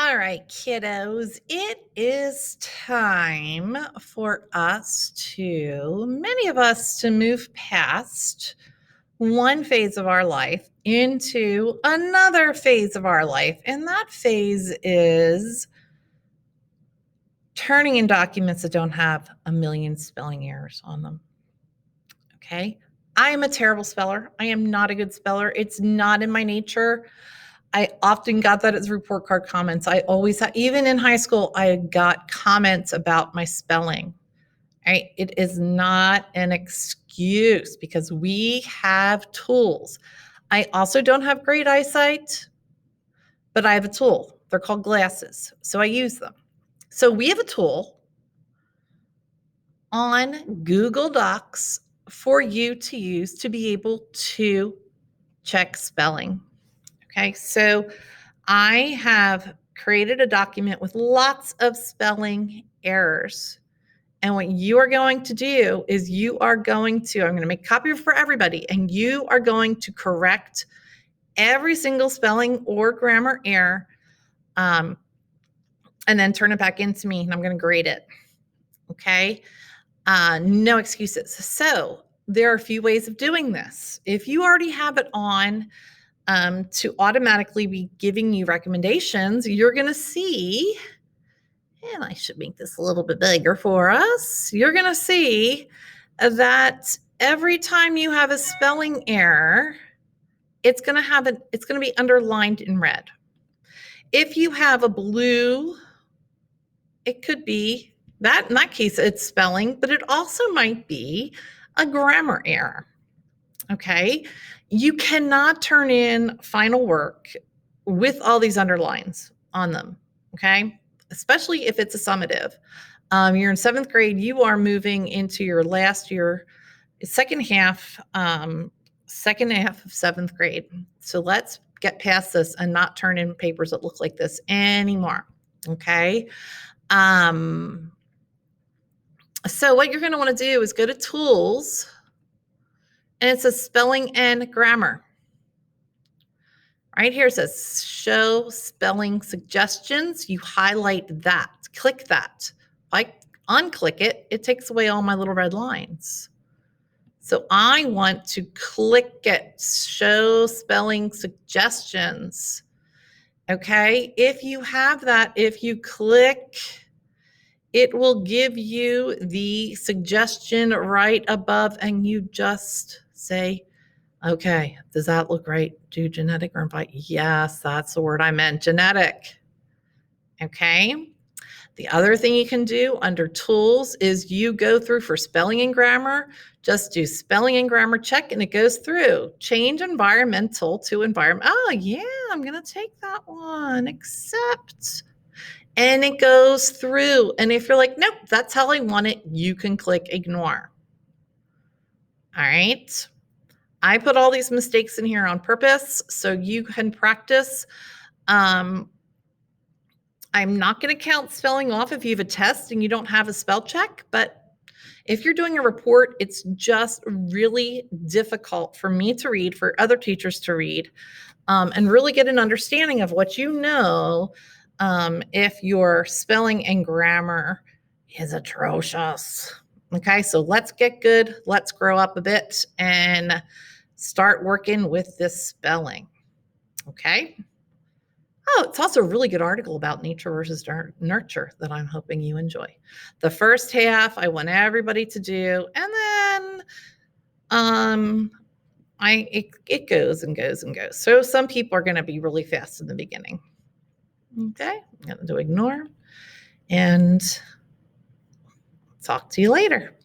All right, kiddos, it is time for many of us, to move past one phase of our life into another phase of our life. And that phase is turning in documents that don't have a million spelling errors on them. Okay. I am a terrible speller. I am not a good speller. It's not in my nature. I often got that as report card comments. I always, even in high school, I got comments about my spelling. Right? It is not an excuse because we have tools. I also don't have great eyesight, but I have a tool. They're called glasses. So I use them. So we have a tool on Google Docs for you to use to be able to check spelling. Okay, so I have created a document with lots of spelling errors. And what you are going to do is I'm going to make a copy for everybody, and you are going to correct every single spelling or grammar error, and then turn it back into me, and I'm going to grade it. Okay? No excuses. So there are a few ways of doing this. If you already have it on, to automatically be giving you recommendations, you're going to see, and I should make this a little bit bigger for us. You're going to see that every time you have a spelling error, it's going to be underlined in red. If you have a blue, it could be that, in that case, it's spelling, but it also might be a grammar error. Okay. You cannot turn in final work with all these underlines on them. Okay. Especially if it's a summative. You're in 7th grade, you are moving into your last year, second half of 7th grade. So let's get past this and not turn in papers that look like this anymore. Okay. So what you're going to want to do is go to Tools, and it says Spelling and Grammar. Right here it says Show Spelling Suggestions. You highlight that. Click that. If I unclick it, it takes away all my little red lines. So I want to click it. Show Spelling Suggestions. Okay. If you have that, if you click, it will give you the suggestion right above, and you just say, okay, does that look right? Do genetic or invite? Yes, that's the word I meant, genetic. Okay. The other thing you can do under Tools is you go through for spelling and grammar, just do spelling and grammar check, and it goes through. Change environmental to environment. Oh, yeah, I'm going to take that one. Accept. And it goes through. And if you're like, nope, that's how I want it, you can click Ignore. All right. I put all these mistakes in here on purpose so you can practice. I'm not going to count spelling off if you have a test and you don't have a spell check, but if you're doing a report, it's just really difficult for me to read, for other teachers to read, and really get an understanding of what you know, if your spelling and grammar is atrocious. Okay, so let's get good. Let's grow up a bit and start working with this spelling. Okay. Oh, it's also a really good article about nature versus nurture that I'm hoping you enjoy. The first half I want everybody to do, and then it goes and goes and goes. So some people are going to be really fast in the beginning. Okay, I'm going to ignore, and talk to you later.